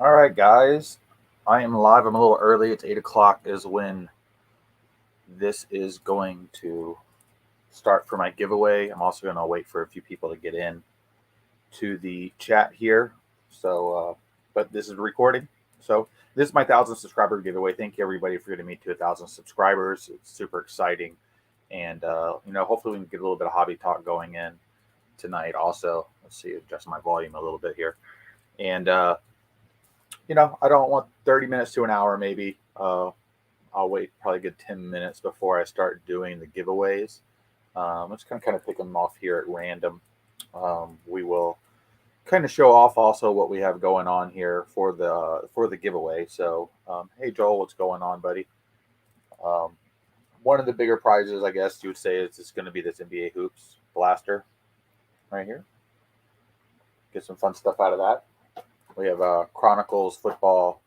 All right, guys. I am live. I'm a little early. It's 8 o'clock is when this is going to start for my giveaway. I'm also going to wait for a few people to get in to the chat here. But this is recording. So this is my 1,000 subscriber giveaway. Thank you everybody for getting me to 1,000 subscribers. It's super exciting, and hopefully we can get a little bit of hobby talk going in tonight. Also, let's see, adjust my volume a little bit here, and I don't want 30 minutes to an hour maybe. I'll wait probably a good 10 minutes before I start doing the giveaways. I'm just going to kind of pick them off here at random. We will kind of show off also what we have going on here for the giveaway. So, hey Joel, what's going on, buddy? Um, One of the bigger prizes, I guess you would say, is it's going to be this NBA hoops blaster right here. Get some fun stuff out of that. We have Chronicles football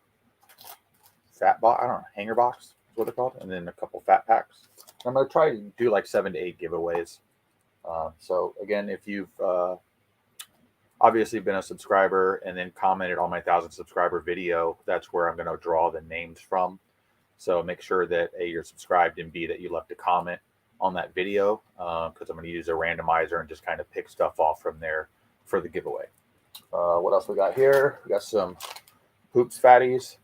fat box. I don't know, hanger box is what they're called, and then a couple fat packs. I'm gonna try to do like 7 to 8 giveaways. So again, if you've obviously been a subscriber and then commented on my 1,000 subscriber video, that's where I'm gonna draw the names from. So make sure that A, you're subscribed, and B, that you left a comment on that video, because I'm going to use a randomizer and just kind of pick stuff off from there for the giveaway. What else we got here? We got some hoops fatties,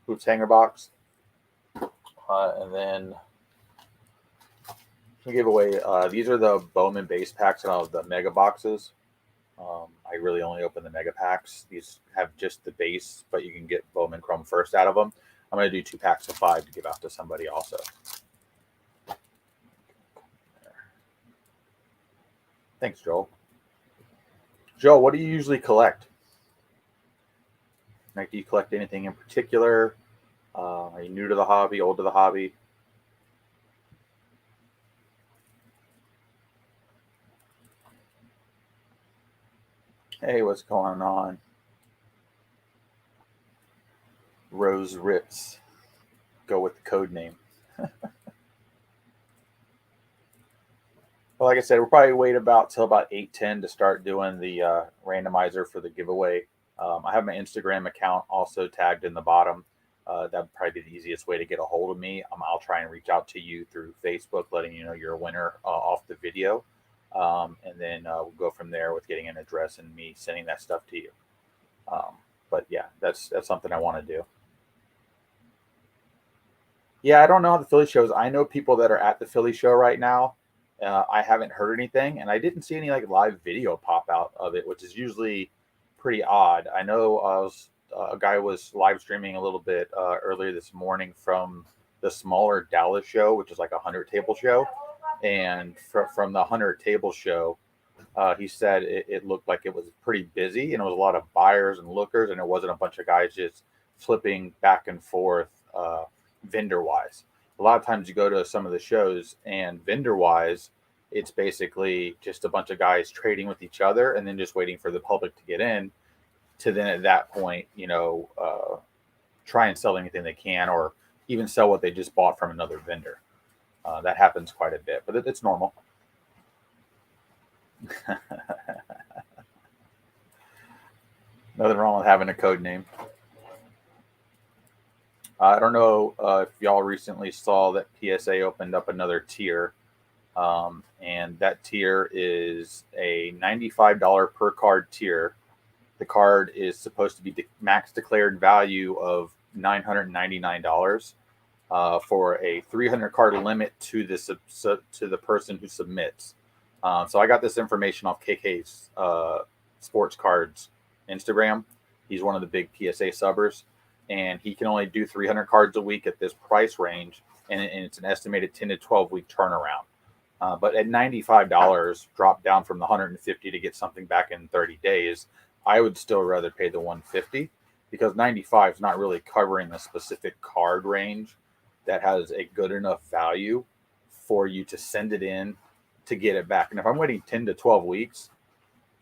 hoops hanger box, and then we give away. These are the Bowman base packs and all of the mega boxes. I really only open the mega packs. These have just the base, but you can get Bowman Chrome first out of them. I'm going to do 2 packs of 5 to give out to somebody also. Thanks, Joel. Joel, what do you usually collect? Like, do you collect anything in particular? Are you new to the hobby, old to the hobby? Hey, what's going on? Rose Ritz. Go with the code name. Well, like I said, we'll probably wait about till about 8:10 to start doing the randomizer for the giveaway. I have my Instagram account also tagged in the bottom. That would probably be the easiest way to get a hold of me. I'll try and reach out to you through Facebook, letting you know you're a winner off the video. And then we'll go from there with getting an address and me sending that stuff to you. Um, but yeah, that's something I want to do. Yeah, I don't know how the Philly shows. I know people that are at the Philly show right now. I haven't heard anything, and I didn't see any like live video pop out of it, which is usually pretty odd. I know a guy was live streaming a little bit earlier this morning from the smaller Dallas show, which is like a 100 table show, and from the 100 table show, he said it looked like it was pretty busy and it was a lot of buyers and lookers, and it wasn't a bunch of guys just flipping back and forth vendor wise. A lot of times you go to some of the shows and vendor wise, it's basically just a bunch of guys trading with each other and then just waiting for the public to get in to then at that point, try and sell anything they can or even sell what they just bought from another vendor. That happens quite a bit, but it's normal. Nothing wrong with having a code name. I don't know if y'all recently saw that PSA opened up another tier, and that tier is a $95 per card tier. The card is supposed to be max declared value of $999 for a 300 card limit to the person who submits. So I got this information off KK's Sports Cards Instagram. He's one of the big PSA subbers, and he can only do 300 cards a week at this price range, and it's an estimated 10 to 12 week turnaround. But at $95, drop down from the 150 to get something back in 30 days. I would still rather pay the 150 because 95 is not really covering a specific card range that has a good enough value for you to send it in to get it back. And if I'm waiting 10 to 12 weeks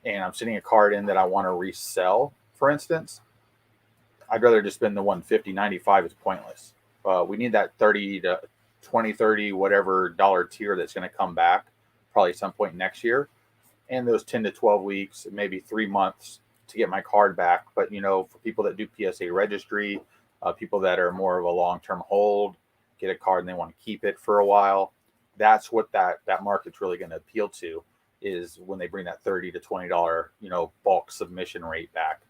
and I'm sending a card in that I want to resell, for instance, I'd rather just spend the 150. 95 is pointless. We need that 30 to 20, 30, whatever dollar tier that's going to come back probably some point next year. And those 10 to 12 weeks, maybe 3 months to get my card back. But for people that do PSA registry, people that are more of a long-term hold, get a card and they want to keep it for a while, that's what that market's really going to appeal to, is when they bring that $30 to $20 bulk submission rate back,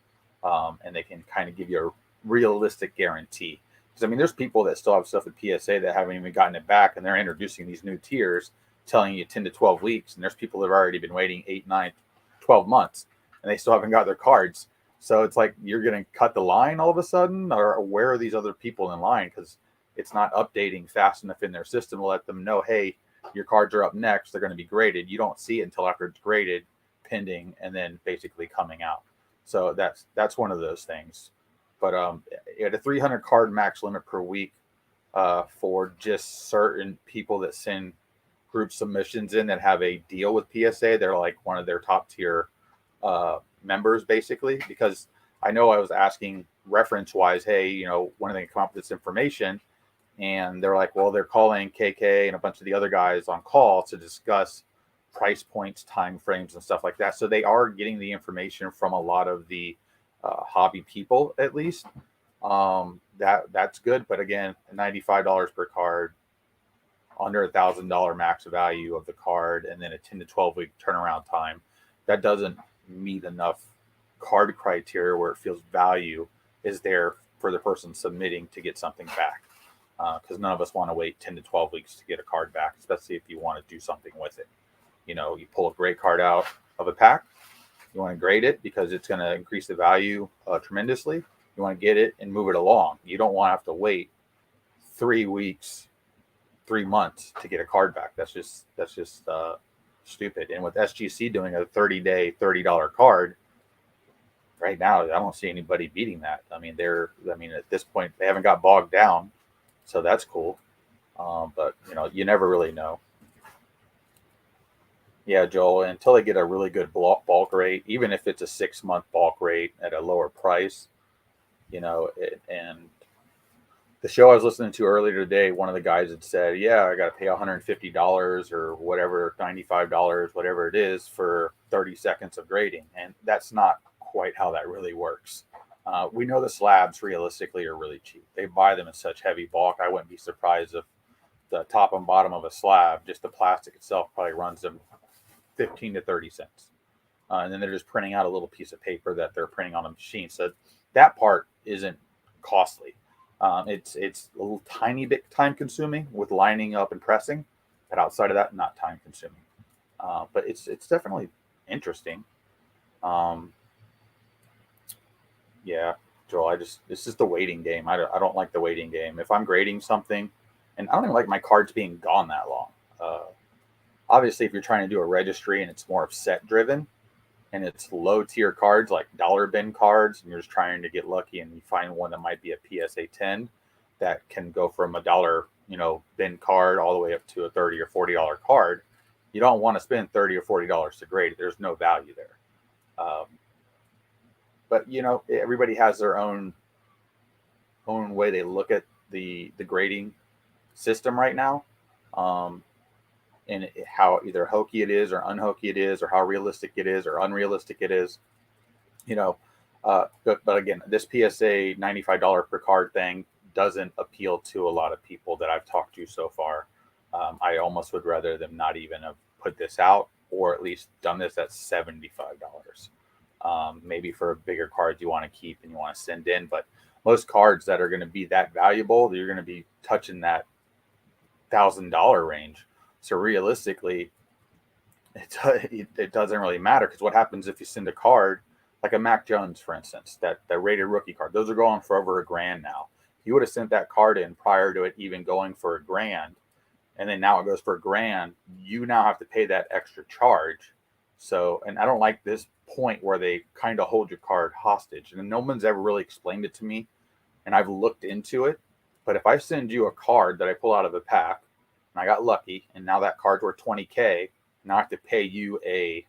and they can kind of give you a realistic guarantee. Because I mean, there's people that still have stuff at PSA that haven't even gotten it back, and they're introducing these new tiers telling you 10 to 12 weeks, and there's people that have already been waiting 8, 9, 12 months, and they still haven't got their cards. So it's like, you're going to cut the line all of a sudden, or where are these other people in line? Because it's not updating fast enough in their system to let them know, hey, your cards are up next. They're going to be graded. You don't see it until after it's graded, pending, and then basically coming out. So that's one of those things. But at a 300 card max limit per week for just certain people that send group submissions in that have a deal with PSA, they're like one of their top tier members, basically. Because I know I was asking reference wise, hey, when are they come up with this information? And they're like, well, they're calling KK and a bunch of the other guys on call to discuss price points, time frames, and stuff like that. So they are getting the information from a lot of the hobby people, at least. That's good. But again, $95 per card, under $1,000 max value of the card, and then a 10 to 12 week turnaround time. That doesn't meet enough card criteria where it feels value is there for the person submitting to get something back. Because none of us want to wait 10 to 12 weeks to get a card back, especially if you want to do something with it. You pull a great card out of a pack, you want to grade it because it's going to increase the value tremendously. You want to get it and move it along. You don't want to have to wait 3 weeks, 3 months to get a card back. That's just stupid. And with SGC doing a 30-day, $30 card, right now, I don't see anybody beating that. I mean, at this point, they haven't got bogged down. So that's cool. But, you never really know. Yeah, Joel, until they get a really good bulk rate, even if it's a 6-month bulk rate at a lower price, and the show I was listening to earlier today, one of the guys had said, yeah, I got to pay $150 or whatever, $95, whatever it is for 30 seconds of grading. And that's not quite how that really works. We know the slabs realistically are really cheap. They buy them in such heavy bulk. I wouldn't be surprised if the top and bottom of a slab, just the plastic itself, probably runs them 15 to 30 cents. And then they're just printing out a little piece of paper that they're printing on a machine. So that part isn't costly. It's a little tiny bit time consuming with lining up and pressing, but outside of that, not time consuming. But it's definitely interesting. Yeah, Joel, it's just the waiting game. I don't like the waiting game. If I'm grading something, and I don't even like my cards being gone that long. Obviously, if you're trying to do a registry and it's more of set driven, and it's low tier cards like dollar bin cards, and you're just trying to get lucky and you find one that might be a PSA 10 that can go from a dollar, bin card all the way up to a $30 or $40 card, you don't want to spend $30 or $40 to grade it. There's no value there. But everybody has their own way they look at the grading system right now, and how either hokey it is or unhokey it is, or how realistic it is or unrealistic it is. But again, this PSA $95 per card thing doesn't appeal to a lot of people that I've talked to so far. I almost would rather them not even have put this out, or at least done this at $75. Maybe for bigger cards you want to keep and you want to send in, but most cards that are going to be that valuable, you're going to be touching that $1,000 range. So realistically, it doesn't really matter, because what happens if you send a card like a Mac Jones, for instance, that rated rookie card, those are going for over $1,000 now. If you would have sent that card in prior to it even going for $1,000, and then now it goes for $1,000, you now have to pay that extra charge. So, and I don't like this point where they kind of hold your card hostage, and no one's ever really explained it to me, and I've looked into it. But if I send you a card that I pull out of a pack, and I got lucky, and now that card's worth $20K, now I have to pay you a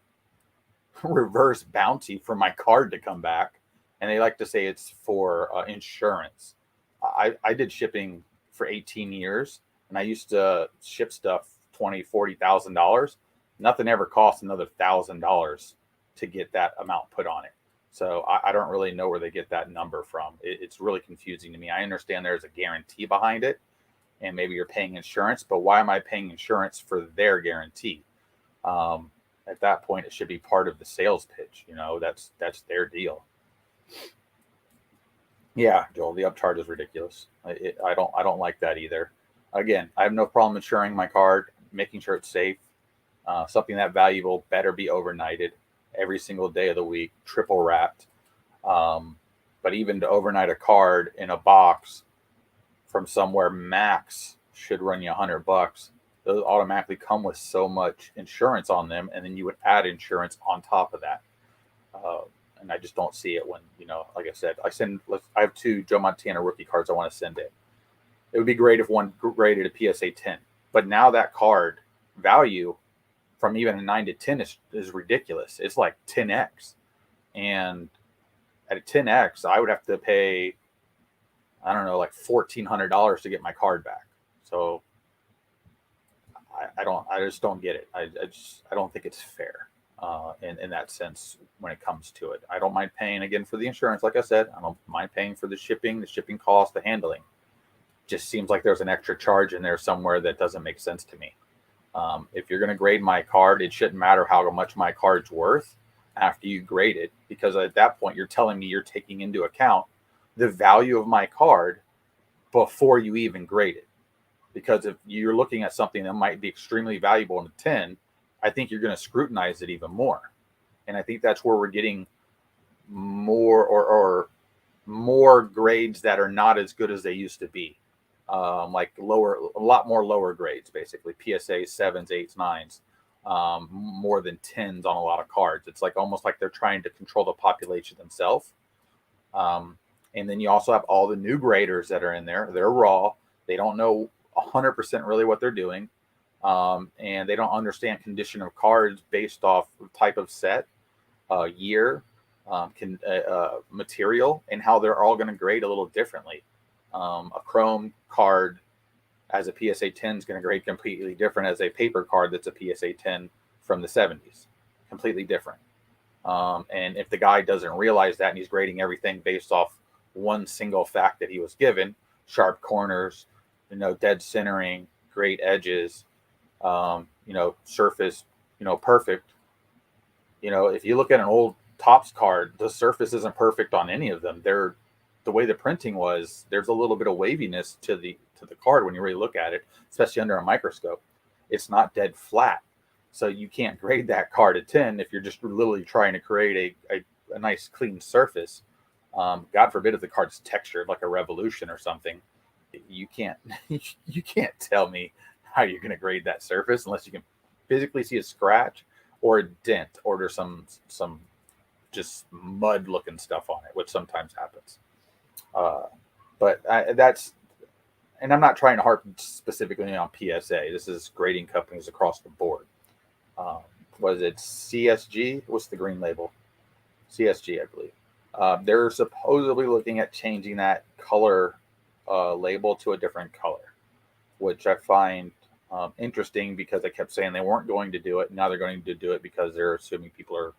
reverse bounty for my card to come back. And they like to say it's for insurance. I did shipping for 18 years, and I used to ship stuff $20,000-$40,000. Nothing ever cost another $1,000 to get that amount put on it. So I don't really know where they get that number from. It's really confusing to me. I understand there's a guarantee behind it, and maybe you're paying insurance, but why am I paying insurance for their guarantee? Um, at that point, it should be part of the sales pitch. That's their deal. Yeah, Joel, the upcharge is ridiculous. I don't like that either. Again, I have no problem insuring my card, making sure it's safe. Something that valuable better be overnighted every single day of the week, triple wrapped. But even to overnight a card in a box from somewhere, max should run you $100. Those automatically come with so much insurance on them, and then you would add insurance on top of that. Uh, and I just don't see it when, like I said, I have two Joe Montana rookie cards I want to send in. It would be great if one graded a PSA 10, but now that card value from even a 9 to 10 is ridiculous. It's like 10x, and at a 10x, I would have to pay, I don't know, like $1,400 to get my card back. So I just don't get it. I don't think it's fair in that sense when it comes to it. I don't mind paying again for the insurance. Like I said, I don't mind paying for the shipping cost, the handling. Just seems like there's an extra charge in there somewhere that doesn't make sense to me. If you're going to grade my card, it shouldn't matter how much my card's worth after you grade it, because at that point, you're telling me you're taking into account the value of my card before you even grade it. Because if you're looking at something that might be extremely valuable in a 10, I think you're going to scrutinize it even more. And I think that's where we're getting more or more grades that are not as good as they used to be. Like a lot more lower grades, basically PSA 7s, 8s, 9s, more than 10s on a lot of cards. It's like almost like they're trying to control the population themselves. And then you also have all the new graders that are in there. They're raw. They don't know 100% really what they're doing. And they don't understand condition of cards based off type of set, year, material, and how they're all going to grade a little differently. A chrome card as a PSA 10 is going to grade completely different as a paper card that's a PSA 10 from the 70s. Completely different. And if the guy doesn't realize that and he's grading everything based off one single fact that he was given, sharp corners, dead centering, great edges, surface, perfect. If you look at an old Topps card, the surface isn't perfect on any of them. The way the printing was, there's a little bit of waviness to the card when you really look at it, especially under a microscope. It's not dead flat. So you can't grade that card a 10 if you're just literally trying to create a nice clean surface. God forbid if the card's textured like a Revolution or something. You can't you can't tell me how you're going to grade that surface unless you can physically see a scratch or a dent, or there's some just mud looking stuff on it, which sometimes happens. But and I'm not trying to harp specifically on PSA. This is grading companies across the board. Was it CSG? What's the green label? CSG, I believe. They're supposedly looking at changing that color label to a different color, which I find interesting, because they kept saying they weren't going to do it. Now they're going to do it because they're assuming people are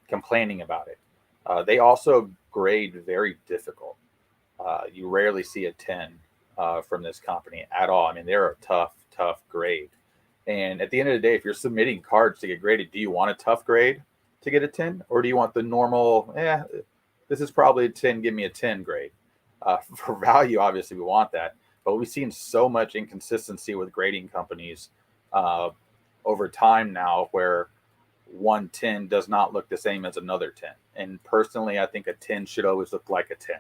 complaining about it. They also grade very difficult. You rarely see a 10 from this company at all. I mean, they're a tough grade. And at the end of the day, if you're submitting cards to get graded, do you want a tough grade to get a 10? Or do you want the normal, this is probably a 10, give me a 10 grade? For value, obviously, we want that. But we've seen so much inconsistency with grading companies over time now, where one 10 does not look the same as another 10. And personally, I think a 10 should always look like a 10.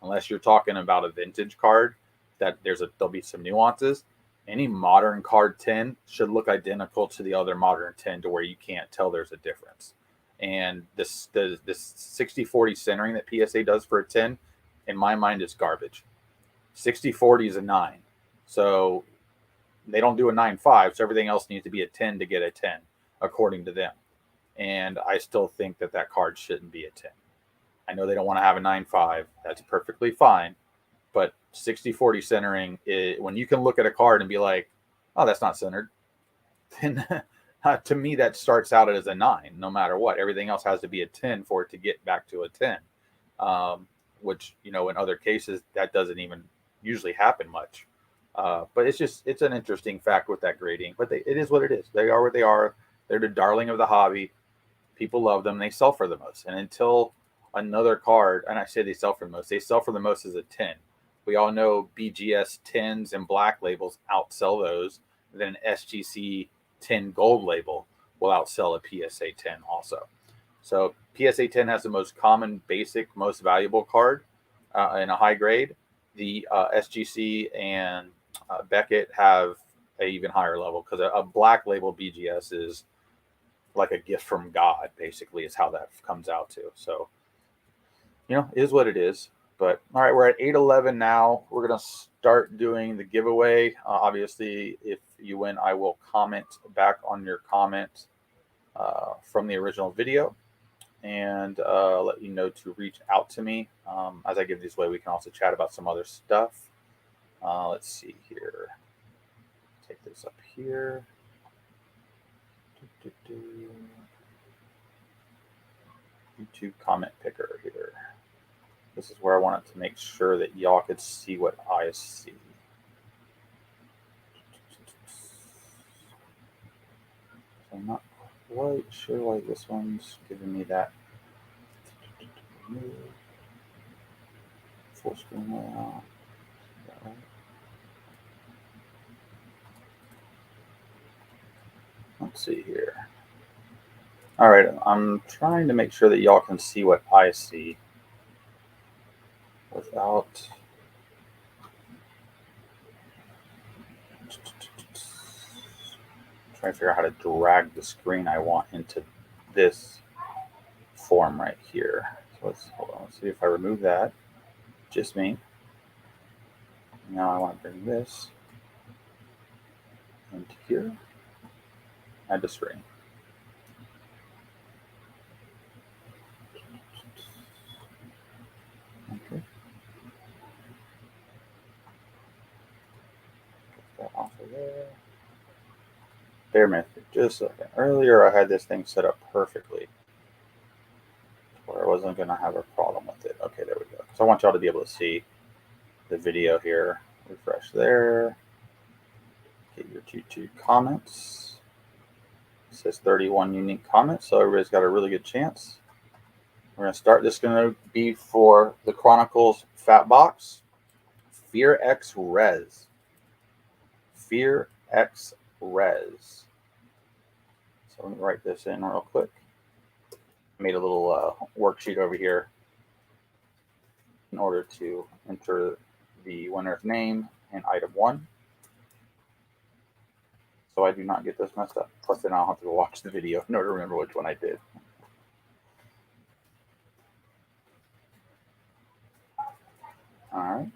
Unless you're talking about a vintage card, that there'll be some nuances. Any modern card 10 should look identical to the other modern 10, to where you can't tell there's a difference. And this 60-40 centering that PSA does for a 10, in my mind, is garbage. 60-40 is a 9. So they don't do a 9.5, so everything else needs to be a 10 to get a 10, according to them. And I still think that card shouldn't be a 10. I know they don't want to have a 9.5. That's perfectly fine. But 60-40 centering, when you can look at a card and be like, oh, that's not centered, then To me, that starts out as a 9, no matter what. Everything else has to be a 10 for it to get back to a 10, which, in other cases, that doesn't even usually happen much. But it's an interesting fact with that grading. But it is what it is. They are what they are. They're the darling of the hobby. People love them. They sell for the most. And until another card, and I say they sell for the most, they sell for the most as a 10. We all know BGS 10s and black labels outsell those. And then an SGC 10 gold label will outsell a PSA 10 also. So PSA 10 has the most common, basic, most valuable card in a high grade. The SGC and Beckett have an even higher level because a black label BGS is like a gift from God, basically, is how that comes out to. So, it is what it is. But all right, we're at 8:11 now. We're gonna start doing the giveaway. Obviously, if you win, I will comment back on your comment from the original video and let you know to reach out to me. As I give these away, we can also chat about some other stuff. Let's see here. Take this up here. YouTube comment picker here. This is where I wanted to make sure that y'all could see what I see. So I'm not quite sure why this one's giving me that. Full screen layout. Right? Let's see here. All right, I'm trying to make sure that y'all can see what I see without. Trying to figure out how to drag the screen I want into this form right here. So hold on. Let's see if I remove that. Just me. Now I want to bring this into here. Add the screen. Okay. Get that off of there. Bear with me just a second. Earlier I had this thing set up perfectly where I wasn't going to have a problem with it. Okay, there we go. So I want y'all to be able to see the video here. Refresh there. Get your YouTube comments. It says 31 unique comments, so everybody's got a really good chance. We're going to start. This is going to be for the Chronicles Fat Box. Fear X Res. Fear X Res. So let me write this in real quick. I made a little worksheet over here in order to enter the winner's name and item 1. So I do not get this messed up. Plus, then I'll have to watch the video in order to remember which one I did. All right.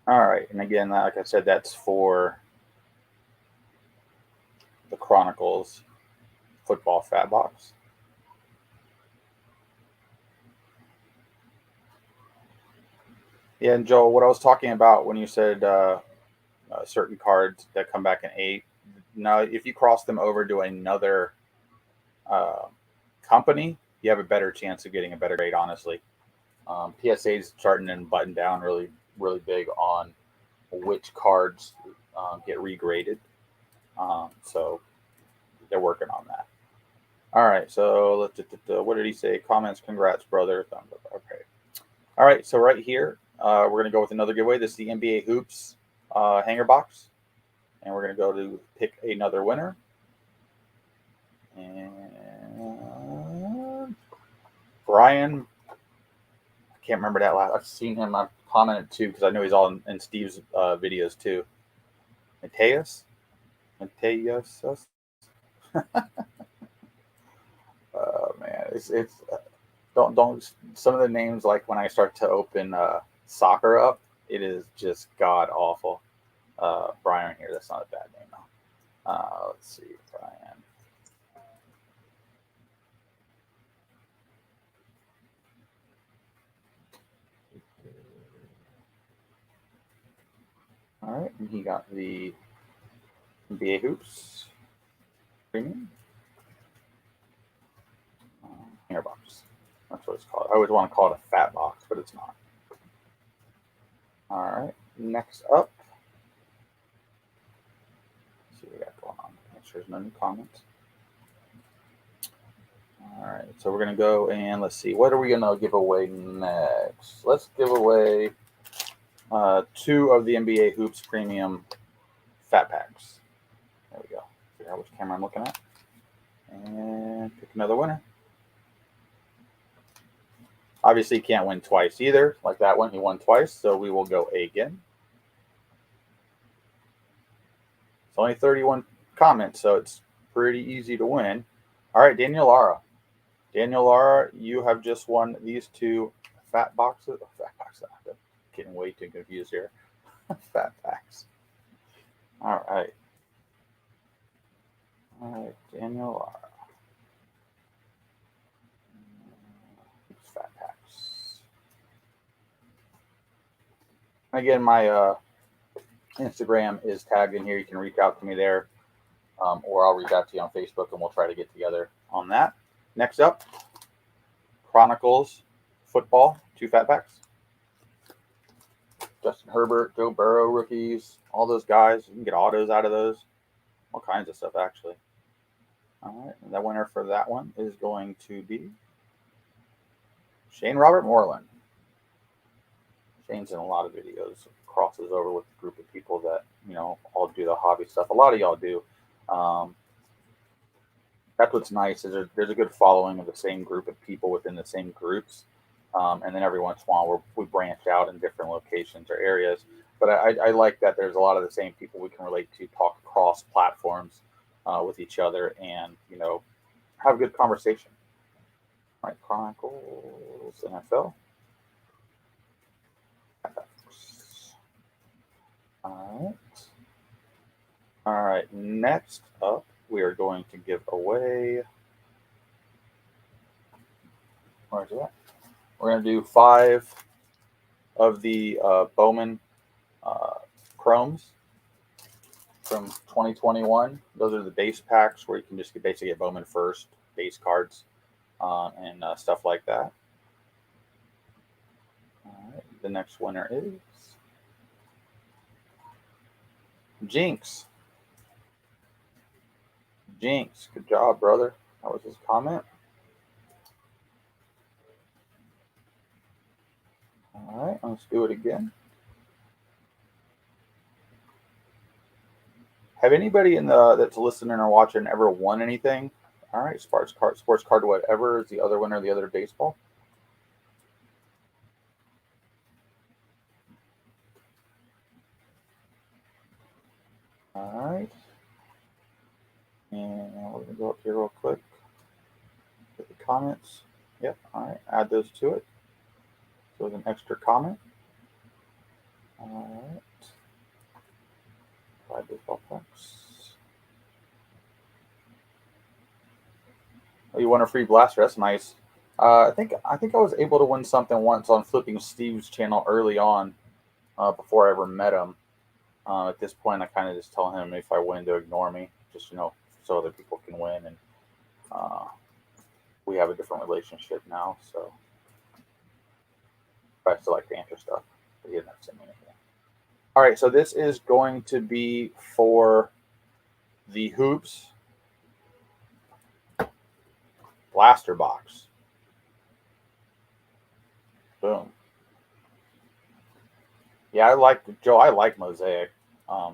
All right. And again, like I said, that's for the Chronicles Football Fat Box. Yeah, and Joel, what I was talking about when you said certain cards that come back in 8, now if you cross them over to another company, you have a better chance of getting a better grade, honestly. PSA's starting to button down really, really big on which cards get regraded. So they're working on that. All right, so what did he say? Comments, congrats, brother. Thumbs up. Okay. All right, so right here, we're going to go with another giveaway. This is the NBA Hoops hanger box. And we're going to go to pick another winner. And Brian, I can't remember that last. I've seen him. I've commented too because I know he's all in Steve's videos too. Mateus. Man, it's don't some of the names, like when I start to open soccer up, it is just god awful. Brian here, that's not a bad name though. Let's see, Brian. All right, and he got the NBA Hoops. Premium. Hanger box. That's what it's called. I always want to call it a fat box, but it's not. All right. Next up. Let's see what we got going on. Make sure there's no new comments. All right. So we're gonna go and let's see. What are we gonna give away next? Let's give away 2 of the NBA Hoops Premium Fat Packs. There we go. Figure out which camera I'm looking at. And pick another winner. Obviously, you can't win twice either. Like that one, he won twice. So we will go again. It's only 31 comments, so it's pretty easy to win. All right, Daniel Lara. Daniel Lara, you have just won these 2 fat boxes. Oh, fat boxes. I'm getting way too confused here. Fat packs. All right. All right, Daniel Lara. Fat packs. Again, my Instagram is tagged in here. You can reach out to me there, or I'll reach out to you on Facebook, and we'll try to get together on that. Next up, Chronicles Football, 2 fat packs. Justin Herbert, Joe Burrow rookies, all those guys. You can get autos out of those. All kinds of stuff, actually. All right, and the winner for that one is going to be Shane Robert Moreland. Shane's in a lot of videos, crosses over with a group of people that, all do the hobby stuff. A lot of y'all do. That's what's nice is there's a good following of the same group of people within the same groups. And then every once in a while we branch out in different locations or areas. But I like that there's a lot of the same people we can relate to, talk across platforms with each other and, have a good conversation. All right, Chronicles NFL. All right. Next up, we are going to give away. Where's that? We're going to do 5 of the Bowman Chromes from 2021. Those are the base packs where you can just basically get Bowman first, base cards, and stuff like that. All right. The next winner is Jinx. Jinx, good job, brother. That was his comment. All right, let's do it again. Have anybody that's listening or watching ever won anything? All right, sports card, whatever is the other winner, the other baseball. All right, and we're gonna go up here real quick. Get the comments. Yep. All right, add those to it. So there's an extra comment. All right. 5 baseball packs. Oh, you won a free blaster. That's nice. I think I was able to win something once on Flipping Steve's channel early on, before I ever met him. At this point, I kind of just tell him if I win to ignore me, just so other people can win, and we have a different relationship now. So I still like to answer stuff, but he doesn't have to send me anything. All right, so this is going to be for the Hoops Blaster Box. Boom. Yeah, I like Mosaic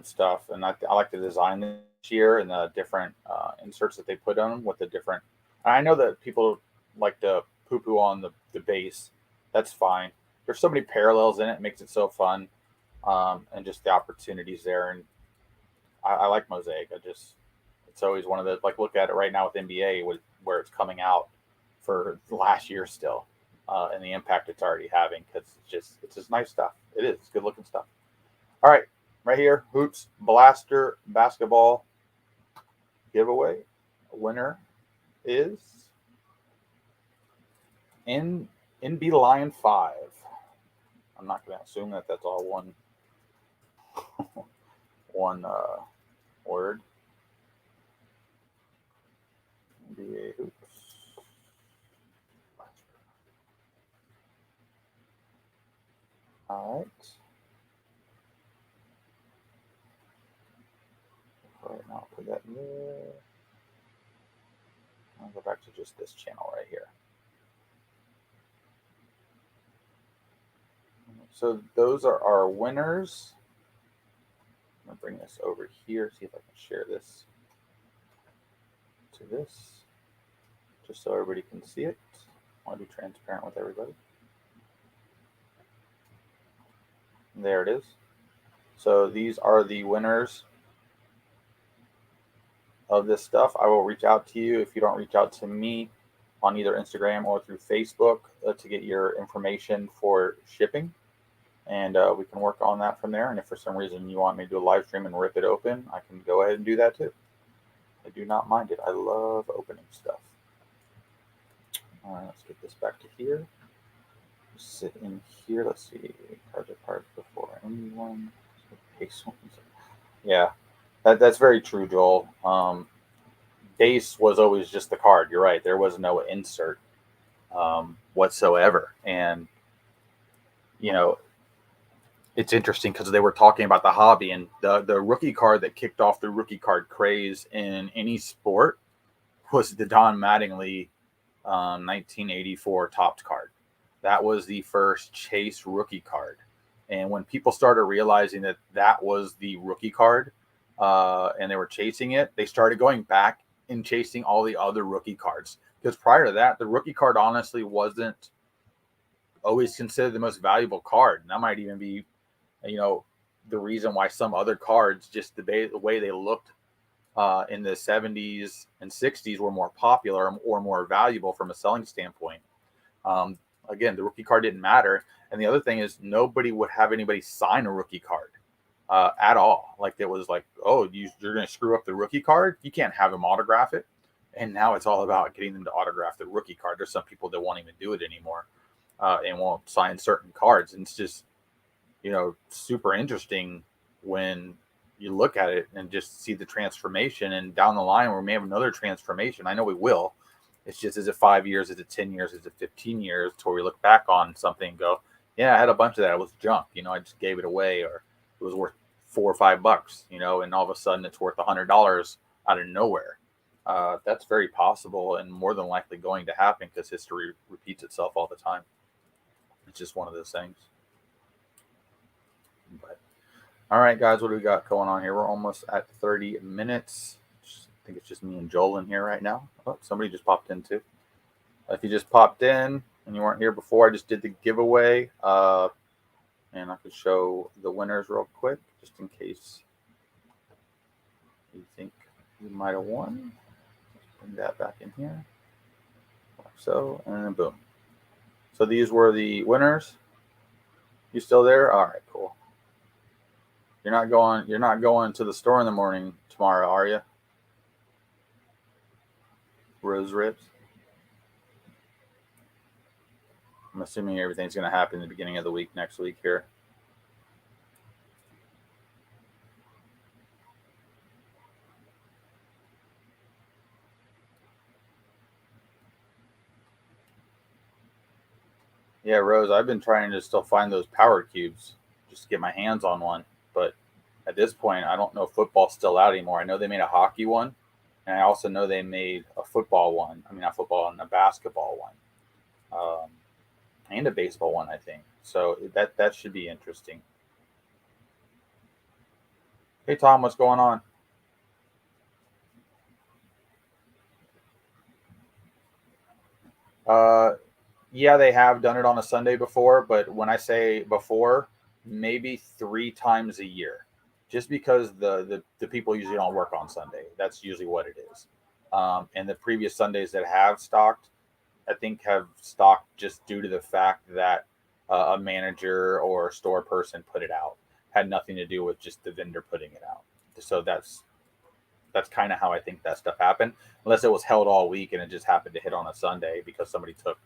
stuff, and I like the design this year and the different inserts that they put on them with the different. I know that people like to poo-poo on the base. That's fine. There's so many parallels in it. It makes it so fun, and just the opportunities there. And I like Mosaic. It's always one of the, like, look at it right now with NBA where it's coming out for last year still. And the impact it's already having, because it's just nice stuff. It is. It's good looking stuff. All right, right here, Hoops Blaster Basketball giveaway. Winner is NB Lion 5. I'm not going to assume that that's all one word. NBA hoops. All right. All right, now I'll put that in there. I'll go back to just this channel right here. So those are our winners. I'm gonna bring this over here, see if I can share this to this, just so everybody can see it. I want to be transparent with everybody. There it is. So these are the winners of this stuff. I will reach out to you if you don't reach out to me on either Instagram or through Facebook to get your information for shipping. And we can work on that from there. And if for some reason you want me to do a live stream and rip it open, I can go ahead and do that too. I do not mind it. I love opening stuff. All right, let's get this back to here. Sit in here. Let's see. Cards are cards before anyone. Yeah, that's very true, Joel. Base was always just the card. You're right. There was no insert whatsoever. And, you know, it's interesting because they were talking about the hobby and the rookie card that kicked off the rookie card craze in any sport was the Don Mattingly 1984 Topps card. That was the first Chase rookie card. And when people started realizing that that was the rookie card and they were chasing it, they started going back and chasing all the other rookie cards. Because prior to that, the rookie card honestly wasn't always considered the most valuable card. And that might even be, you know, the reason why some other cards, just the way they looked in the 70s and 60s, were more popular or more valuable from a selling standpoint. Again, the rookie card didn't matter. And the other thing is nobody would have anybody sign a rookie card at all. Like it was like, oh, you're going to screw up the rookie card? You can't have them autograph it. And now it's all about getting them to autograph the rookie card. There's some people that won't even do it anymore and won't sign certain cards. And it's just, you know, super interesting when you look at it and just see the transformation. And down the line, we may have another transformation. I know we will. It's just, is it 5 years? Is it 10 years? Is it 15 years? To where we look back on something and go, yeah, I had a bunch of that. It was junk. You know, I just gave it away, or it was worth $4 or $5, you know, and all of a sudden it's worth $100 out of nowhere. That's very possible and more than likely going to happen because history repeats itself all the time. It's just one of those things. But all right, guys, what do we got going on here? We're almost at 30 minutes. I think it's just me and Joel in here right now. Oh, somebody just popped in too. If you just popped in and you weren't here before, I just did the giveaway. And I could show the winners real quick, just in case you think you might have won. Bring that back in here. Like so, and then boom. So these were the winners. You still there? All right, cool. You're not going to the store in the morning tomorrow, are you? Rose ribs. I'm assuming everything's going to happen in the beginning of the week next week here. Yeah, Rose, I've been trying to still find those power cubes just to get my hands on one. But at this point, I don't know if football's still out anymore. I know they made a hockey one, and I also know they made a football one. I mean, not football, and a basketball one, and a baseball one, I think. So that should be interesting. Hey, Tom, what's going on? Uh, yeah, they have done it on a Sunday before, but when I say before, maybe 3 times a year, just because the people usually don't work on Sunday. That's usually what it is. And the previous Sundays that have stocked, I think have stocked just due to the fact that a manager or store person put it out. Had nothing to do with just the vendor putting it out. So that's kind of how I think that stuff happened, unless it was held all week and it just happened to hit on a Sunday because somebody took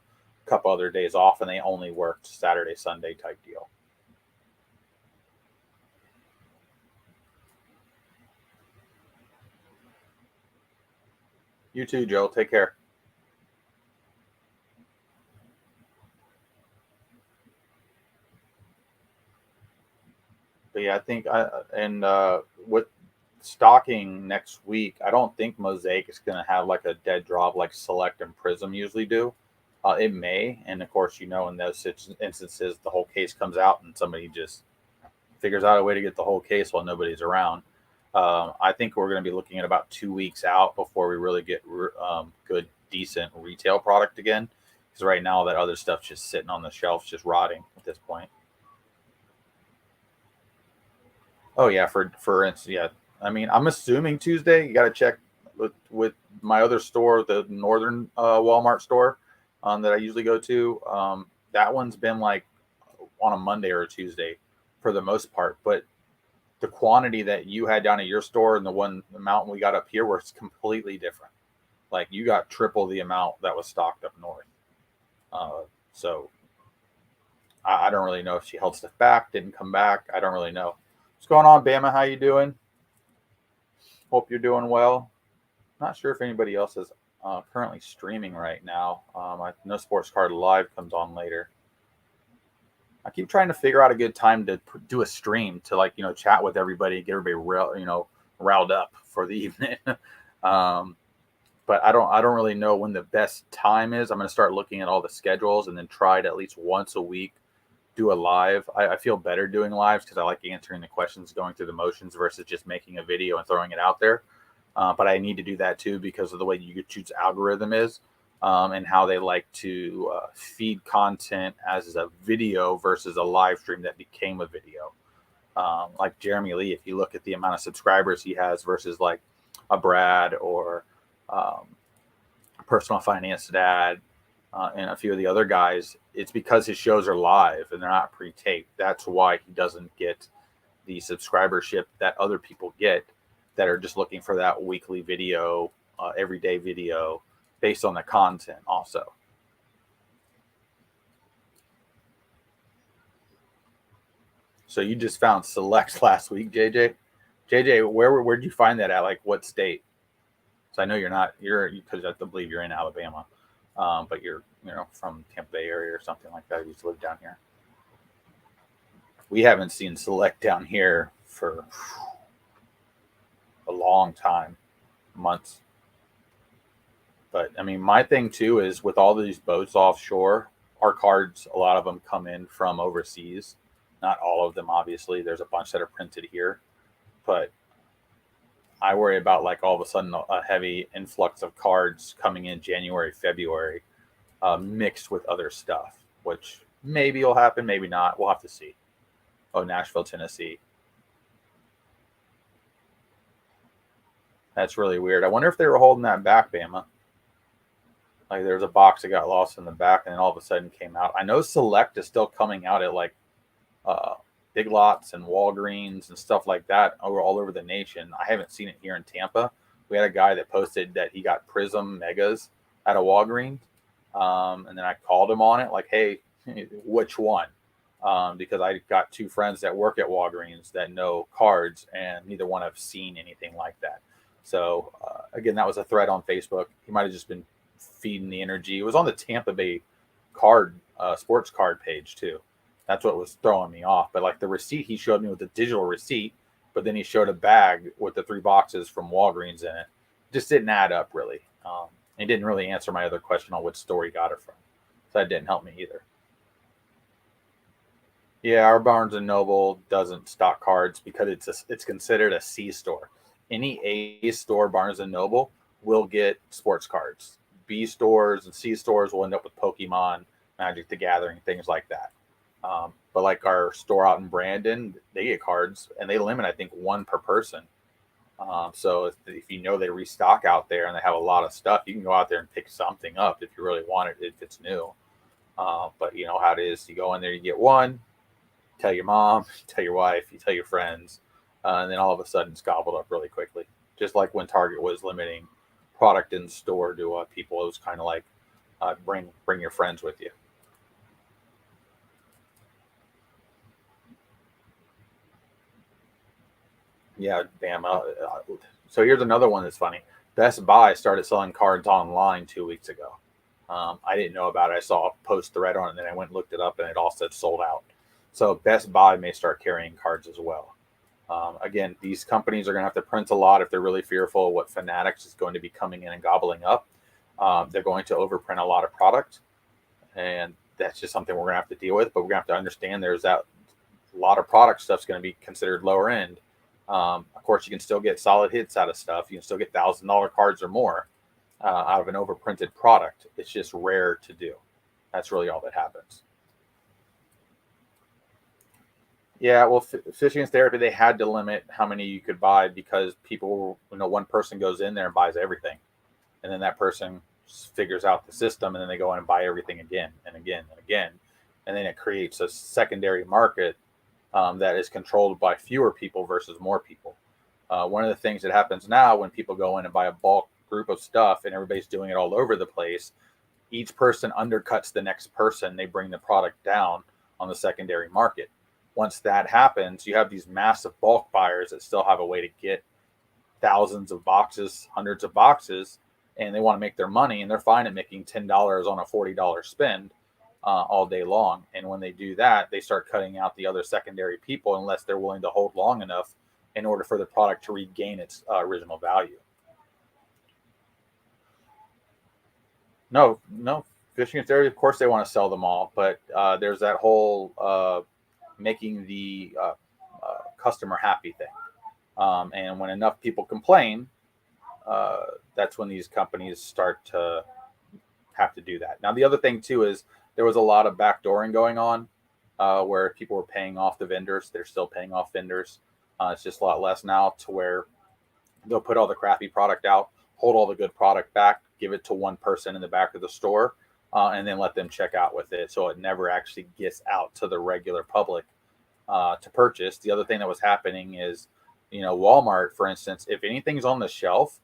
a couple other days off and they only worked Saturday, Sunday type deal. You too, Joe. Take care. But yeah, I think with stocking next week, I don't think Mosaic is going to have like a dead drop like Select and Prism usually do. It may, and of course, in those instances, the whole case comes out and somebody just figures out a way to get the whole case while nobody's around. I think we're going to be looking at about 2 weeks out before we really get good, decent retail product again. Because right now, that other stuff's just sitting on the shelves, just rotting at this point. Oh yeah, for instance, yeah. I mean, I'm assuming Tuesday. You got to check with my other store, the Northern Walmart store that I usually go to. That one's been like on a Monday or a Tuesday for the most part, but the quantity that you had down at your store and the amount we got up here was completely different. Like you got triple the amount that was stocked up north. So I don't really know if she held stuff back, didn't come back. I don't really know. What's going on, Bama? How you doing? Hope you're doing well. Not sure if anybody else is currently streaming right now. I know Sports Card Live comes on later. I keep trying to figure out a good time to do a stream to chat with everybody, get everybody riled up for the evening. um, but I don't really know when the best time is. I'm going to start looking at all the schedules and then try to at least once a week do a live. I feel better doing lives because I like answering the questions, going through the motions versus just making a video and throwing it out there. But I need to do that too because of the way YouTube's algorithm is and how they like to feed content as a video versus a live stream that became a video. Like Jeremy Lee, if you look at the amount of subscribers he has versus like a Brad or um, Personal Finance Dad and a few of the other guys, it's because his shows are live and they're not pre-taped. That's why he doesn't get the subscribership that other people get that are just looking for that weekly video, everyday video based on the content also. So you just found Select last week, JJ. JJ, where did you find that at? Like what state? So I know you're because I believe you're in Alabama, but you're from Tampa Bay area or something like that. You used to live down here. We haven't seen Select down here for a long time, months. But I mean, my thing too is with all these boats offshore, our cards, a lot of them come in from overseas. Not all of them, obviously. There's a bunch that are printed here, but I worry about like all of a sudden a heavy influx of cards coming in January, February, mixed with other stuff, which maybe will happen, maybe not. We'll have to see. Oh, Nashville, Tennessee. That's really weird. I wonder if they were holding that back, Bama. Like there was a box that got lost in the back and then all of a sudden came out. I know Select is still coming out at like uh, Big Lots and Walgreens and stuff like that all over the nation. I haven't seen it here in Tampa. We had a guy that posted that he got Prism Megas at a Walgreens. And then I called him on it, like, hey, which one? Because I got two friends that work at Walgreens that know cards, and neither one have seen anything like that. So, again, that was a thread on Facebook. He might have just been feeding the energy. It was on the Tampa Bay card, sports card page, too. That's what was throwing me off. But like the receipt he showed me with the digital receipt, but then he showed a bag with the three boxes from Walgreens in it. Just didn't add up really. He didn't really answer my other question on which store he got it from. So that didn't help me either. Yeah, our Barnes and Noble doesn't stock cards because it's considered a C store. Any A store, Barnes and Noble, will get sports cards. B stores and C stores will end up with Pokemon, Magic the Gathering, things like that. But like our store out in Brandon, they get cards and they limit, I think, one per person. So if you know they restock out there and they have a lot of stuff, you can go out there and pick something up if you really want it, if it's new. But you know how it is. You go in there, you get one, tell your mom, tell your wife, you tell your friends, and then all of a sudden it's gobbled up really quickly. Just like when Target was limiting product in store to people, it was kind of like bring your friends with you. Yeah, bam. So here's another one that's funny. Best Buy started selling cards online 2 weeks ago. I didn't know about it. I saw a post thread on it, and then I went and looked it up, and it all said sold out. So Best Buy may start carrying cards as well. Again, these companies are going to have to print a lot if they're really fearful of what Fanatics is going to be coming in and gobbling up. They're going to overprint a lot of product, and that's just something we're going to have to deal with. But we're going to have to understand there's that a lot of product stuff's going to be considered lower end. Of course, you can still get solid hits out of stuff. You can still get $1,000 cards or more out of an overprinted product. It's just rare to do. That's really all that happens. Yeah, well, Fishing and Therapy, they had to limit how many you could buy because people, one person goes in there and buys everything, and then that person figures out the system, and then they go in and buy everything again and again and again, and then it creates a secondary market that is controlled by fewer people versus more people. One of the things that happens now when people go in and buy a bulk group of stuff and everybody's doing it all over the place, each person undercuts the next person. They bring the product down on the secondary market. Once that happens, you have these massive bulk buyers that still have a way to get thousands of boxes, hundreds of boxes, and they want to make their money, and they're fine at making $10 on a $40 spend all day long. And when they do that, they start cutting out the other secondary people unless they're willing to hold long enough in order for the product to regain its original value. No, Fishing and Therapy, of course, they want to sell them all, but there's that whole making the customer happy thing. And when enough people complain, that's when these companies start to have to do that. Now, the other thing too is there was a lot of backdooring going on where people were paying off the vendors. They're still paying off vendors. It's just a lot less now to where they'll put all the crappy product out, hold all the good product back, give it to one person in the back of the store, and then let them check out with it. So it never actually gets out to the regular public to purchase. The other thing that was happening is, Walmart, for instance, if anything's on the shelf,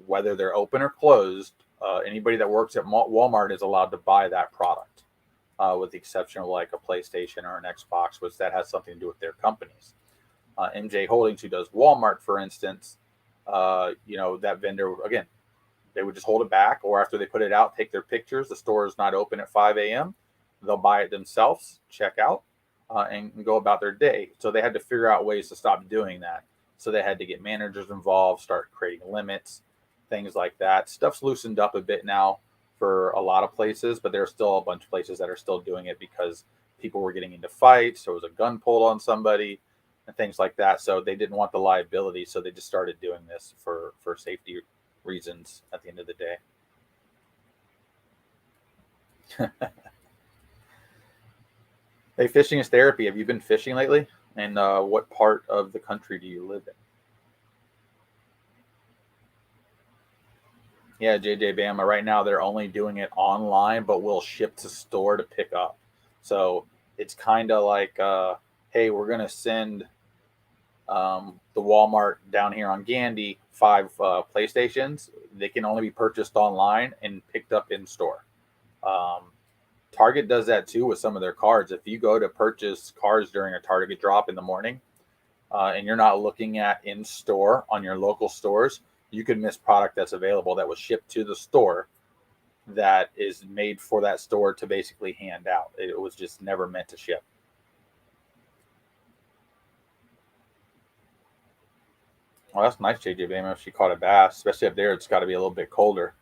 whether they're open or closed, anybody that works at Walmart is allowed to buy that product, with the exception of like a PlayStation or an Xbox, which that has something to do with their companies. MJ Holdings, who does Walmart, for instance, that vendor, again, they would just hold it back, or after they put it out, take their pictures. The store is not open at 5 a.m. They'll buy it themselves, check out, and go about their day. So they had to figure out ways to stop doing that. So they had to get managers involved, start creating limits, things like that. Stuff's loosened up a bit now for a lot of places, but there's still a bunch of places that are still doing it because people were getting into fights. There was a gun pulled on somebody and things like that. So they didn't want the liability. So they just started doing this for safety reasons at the end of the day. Hey, Fishing is Therapy. Have you been fishing lately? And what part of the country do you live in? Yeah, JJ Bama. Right now, they're only doing it online, but will ship to store to pick up. So it's kind of like, hey, we're going to send the Walmart down here on Gandy 5 PlayStations. They can only be purchased online and picked up in store. Target does that too with some of their cards. If you go to purchase cards during a Target drop in the morning, and you're not looking at in store on your local stores, you could miss product that's available that was shipped to the store that is made for that store to basically hand out. It was just never meant to ship. Well, that's nice, JJ Bama. If she caught a bass, especially up there, it's got to be a little bit colder.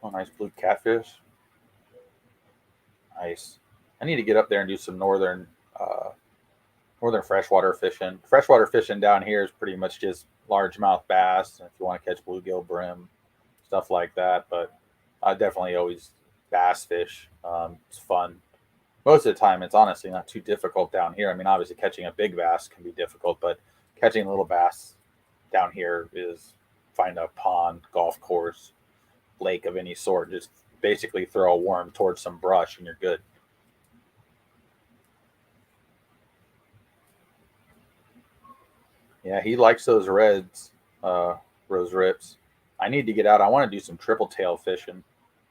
Oh, nice blue catfish. Nice. I need to get up there and do some northern freshwater fishing. Freshwater fishing down here is pretty much just largemouth bass. If you want to catch bluegill, brim, stuff like that. But I definitely always bass fish. It's fun. Most of the time, it's honestly not too difficult down here. I mean, obviously, catching a big bass can be difficult, but catching a little bass down here is find a pond, golf course, lake of any sort. Just basically throw a worm towards some brush and you're good. Yeah, he likes those reds, Rose Rips. I need to get out. I want to do some triple tail fishing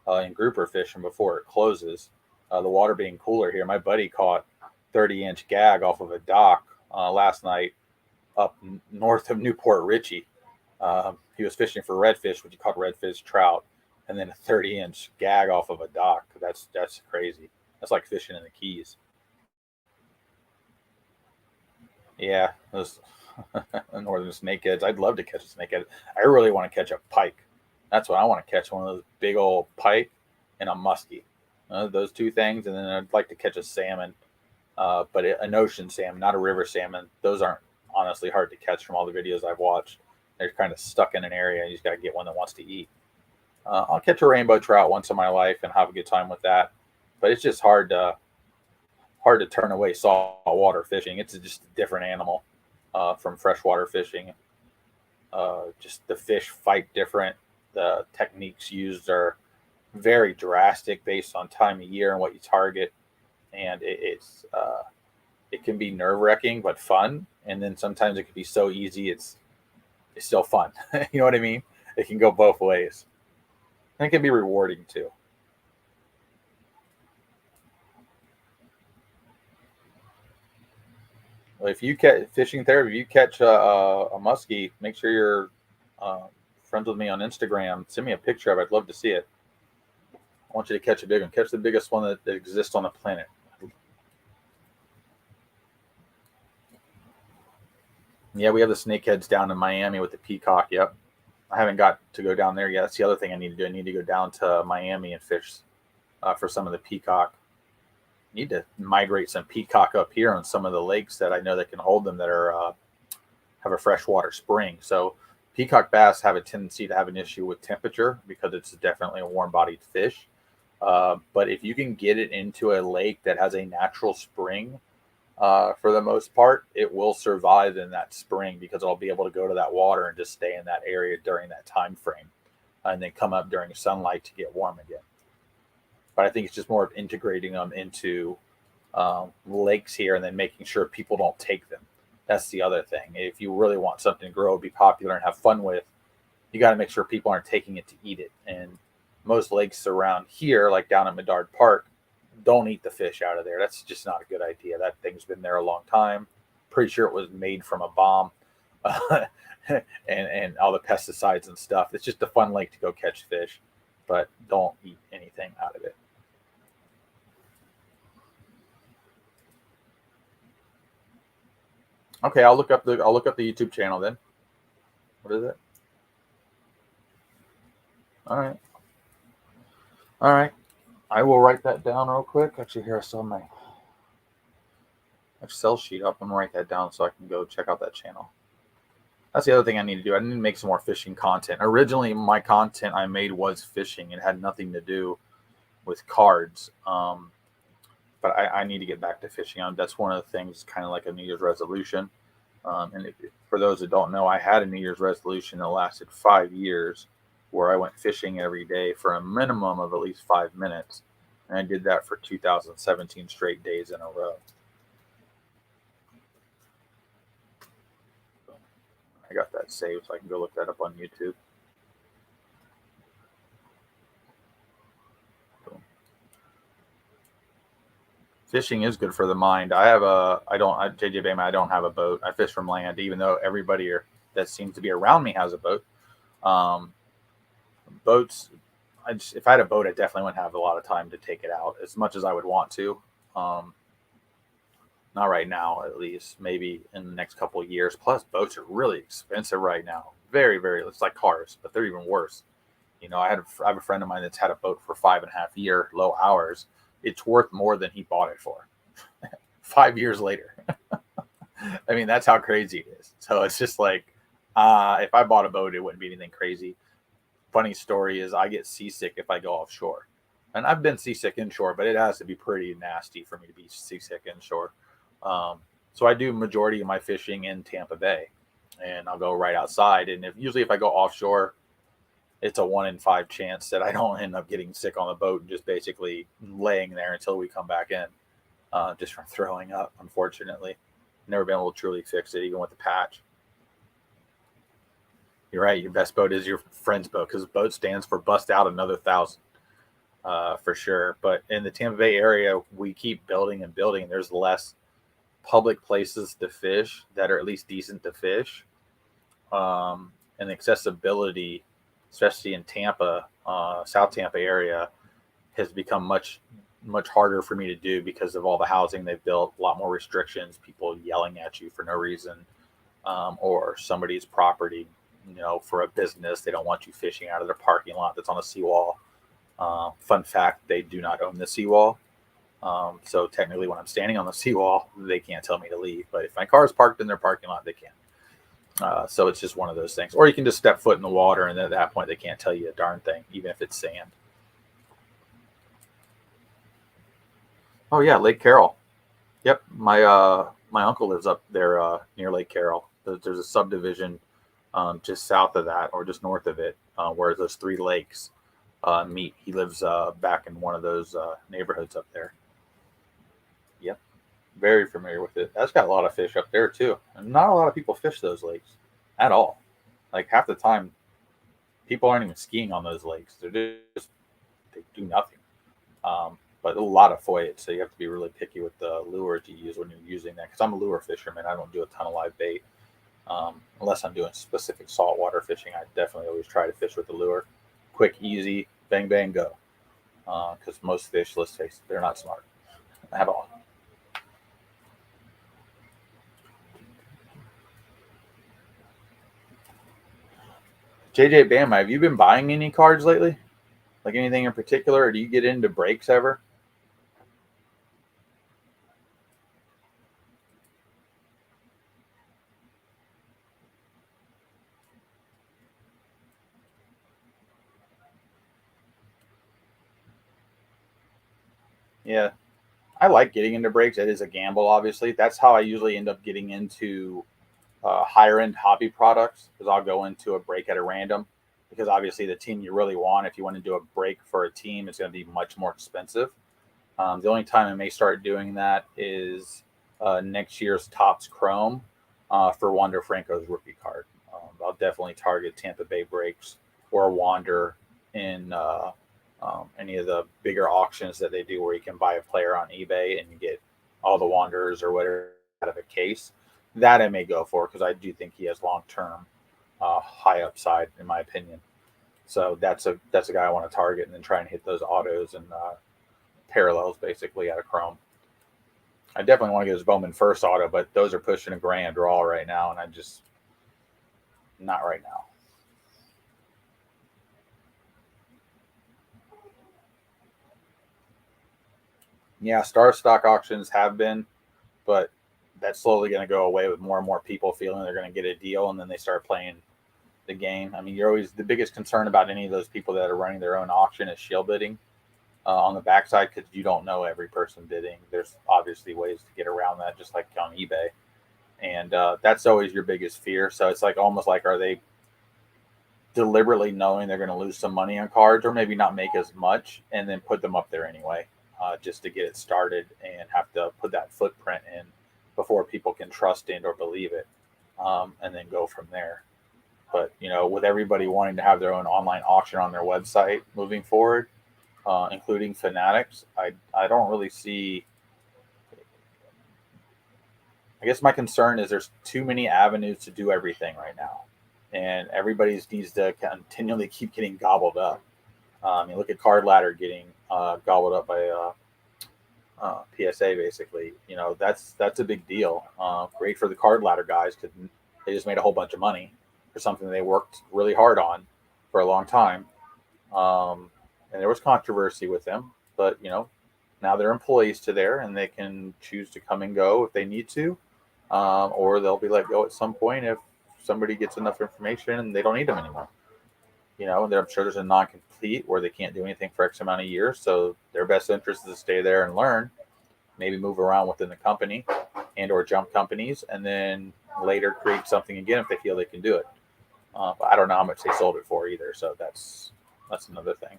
and grouper fishing before it closes. The water being cooler here. My buddy caught 30-inch gag off of a dock last night up north of Newport Richey. He was fishing for redfish, which he caught redfish, trout, and then a 30-inch gag off of a dock. That's crazy. That's like fishing in the Keys. Yeah, those northern snakeheads. I'd love to catch a snakehead. I really want to catch a pike. That's what I want to catch, one of those big old pike and a muskie. Those two things, and then I'd like to catch a salmon, but an ocean salmon, not a river salmon. Those aren't honestly hard to catch from all the videos I've watched. They're kind of stuck in an area, and you just got to get one that wants to eat. I'll catch a rainbow trout once in my life and have a good time with that, but it's just hard to turn away saltwater fishing. It's just a different animal from freshwater fishing. Just the fish fight different. The techniques used are very drastic based on time of year and what you target, and it can be nerve-wracking but fun. And then sometimes it can be so easy it's still fun. You know what I mean? It can go both ways, and it can be rewarding too. If you catch fishing therapy, if you catch a muskie, make sure you're friends with me on Instagram. Send me a picture of it. I'd love to see it. I want you to catch a big one. Catch the biggest one that exists on the planet. Yeah, we have the snakeheads down in Miami with the peacock. Yep. I haven't got to go down there yet. That's the other thing I need to do. I need to go down to Miami and fish for some of the peacock. Need to migrate some peacock up here on some of the lakes that I know that can hold them, that are have a freshwater spring. So peacock bass have a tendency to have an issue with temperature because it's definitely a warm-bodied fish. But if you can get it into a lake that has a natural spring, for the most part, it will survive in that spring because it'll be able to go to that water and just stay in that area during that time frame, and then come up during sunlight to get warm again. But I think it's just more of integrating them into lakes here and then making sure people don't take them. That's the other thing. If you really want something to grow, be popular, and have fun with, you got to make sure people aren't taking it to eat it. And most lakes around here, like down at Medard Park, don't eat the fish out of there. That's just not a good idea. That thing's been there a long time. Pretty sure it was made from a bomb, and all the pesticides and stuff. It's just a fun lake to go catch fish, but don't eat anything out of it. Okay, I'll look up the YouTube channel then. What is it? All right. All right. I will write that down real quick. Actually, here I saw my Excel sheet up. I'm gonna write that down so I can go check out that channel. That's the other thing I need to do. I need to make some more fishing content. Originally, my content I made was fishing. It had nothing to do with cards. But I need to get back to fishing. That's one of the things, kind of like a New Year's resolution. And for those that don't know, I had a New Year's resolution that lasted 5 years, where I went fishing every day for a minimum of at least 5 minutes. And I did that for 2017 straight days in a row. I got that saved, so I can go look that up on YouTube. Fishing is good for the mind. JJ Bayman, I don't have a boat. I fish from land, even though everybody that seems to be around me has a boat. Boats, if I had a boat, I definitely wouldn't have a lot of time to take it out as much as I would want to. Not right now, at least. Maybe in the next couple of years. Plus, boats are really expensive right now. Very, very. It's like cars, but they're even worse. You know, I have a friend of mine that's had a boat for 5.5 years, low hours. It's worth more than he bought it for 5 years later. I mean, that's how crazy it is. So it's just like, if I bought a boat, it wouldn't be anything crazy. Funny story is I get seasick if I go offshore. And I've been seasick inshore, but it has to be pretty nasty for me to be seasick inshore. So I do majority of my fishing in Tampa Bay, and I'll go right outside. And usually if I go offshore, it's a 1 in 5 chance that I don't end up getting sick on the boat and just basically laying there until we come back in, just from throwing up, unfortunately. Never been able to truly fix it, even with the patch. You're right. Your best boat is your friend's boat, because boat stands for bust out another 1,000, for sure. But in the Tampa Bay area, we keep building and building, and there's less public places to fish that are at least decent to fish, and accessibility, especially in Tampa, South Tampa area, has become much harder for me to do because of all the housing they've built. A lot more restrictions, people yelling at you for no reason, or somebody's property, for a business. They don't want you fishing out of their parking lot that's on a seawall. Fun fact: they do not own the seawall. So technically, when I'm standing on the seawall, they can't tell me to leave. But if my car is parked in their parking lot, they can. So it's just one of those things. Or you can just step foot in the water, and then at that point, they can't tell you a darn thing, even if it's sand. Oh yeah, Lake Carroll. Yep, my uncle lives up there near Lake Carroll. There's a subdivision just south of that, or just north of it, where those three lakes meet. He lives back in one of those neighborhoods up there. Yep, very familiar with it. That's got a lot of fish up there too, and not a lot of people fish those lakes at all. Like half the time, people aren't even skiing on those lakes. They do nothing. But a lot of foyt, so you have to be really picky with the lures you use when you're using that. Because I'm a lure fisherman, I don't do a ton of live bait unless I'm doing specific saltwater fishing. I definitely always try to fish with the lure, quick, easy, bang, bang, go. Because most fish, let's face it, they're not smart at all. JJ Bama, have you been buying any cards lately? Like anything in particular, or do you get into breaks ever? Yeah, I like getting into breaks. It is a gamble, obviously. That's how I usually end up getting into higher end hobby products, because I'll go into a break at a random, because obviously the team you really want, if you want to do a break for a team, it's going to be much more expensive. The only time I may start doing that is next year's Topps Chrome for Wander Franco's rookie card. I'll definitely target Tampa Bay breaks or Wander in any of the bigger auctions that they do, where you can buy a player on eBay and you get all the Wanderers or whatever out of a case. That I may go for, because I do think he has long term high upside, in my opinion. So that's a guy I want to target, and then try and hit those autos and parallels basically out of Chrome. I definitely want to get his Bowman first auto, but those are pushing $1,000 raw right now, and I just not right now. Yeah, star stock auctions have been, but that's slowly going to go away with more and more people feeling they're going to get a deal, and then they start playing the game. I mean, you're always the biggest concern about any of those people that are running their own auction is shield bidding on the backside, because you don't know every person bidding. There's obviously ways to get around that, just like on eBay, and that's always your biggest fear. So it's like almost like, are they deliberately knowing they're going to lose some money on cards, or maybe not make as much, and then put them up there anyway, just to get it started and have to put that footprint in before people can trust in or believe it, and then go from there. But with everybody wanting to have their own online auction on their website moving forward, including Fanatics, I don't really see. I guess my concern is there's too many avenues to do everything right now, and everybody needs to continually keep getting gobbled up. You look at Card Ladder getting gobbled up by PSA, basically. That's a big deal. Great for the Card Ladder guys, because they just made a whole bunch of money for something they worked really hard on for a long time. And there was controversy with them, but now they're employees to there, and they can choose to come and go if they need to, or they'll be let go at some point if somebody gets enough information and they don't need them anymore. And I'm sure there's a non-complete where they can't do anything for X amount of years, so their best interest is to stay there and learn, maybe move around within the company and or jump companies, and then later create something again if they feel they can do it. But I don't know how much they sold it for either, so that's another thing.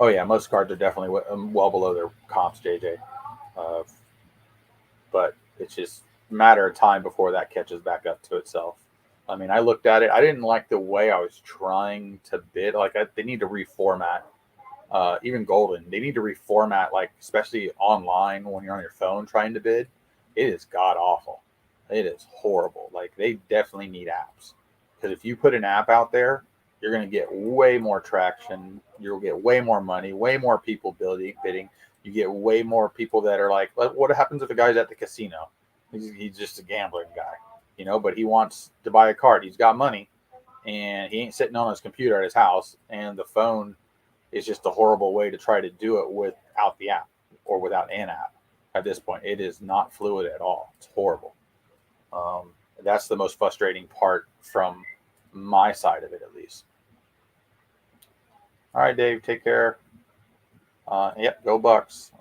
Oh yeah, most cards are definitely well below their comps, JJ. Uh, but it's just a matter of time before that catches back up to itself. I mean, I looked at it. I didn't like the way I was trying to bid. Like they need to reformat even Golden, they need to reformat, like especially online when you're on your phone trying to bid. It is god awful. It is horrible. Like they definitely need apps because if you put an app out there, you're going to get way more traction. You'll get way more money, way more people bidding. You get way more people that are like, what happens if a guy's at the casino? He's just a gambling guy, but he wants to buy a card. He's got money and he ain't sitting on his computer at his house, and the phone is just a horrible way to try to do it without the app or without an app. At this point, it is not fluid at all. It's horrible. Um, that's the most frustrating part from my side of it, at least. All right, Dave, take care. Yep, go Bucks.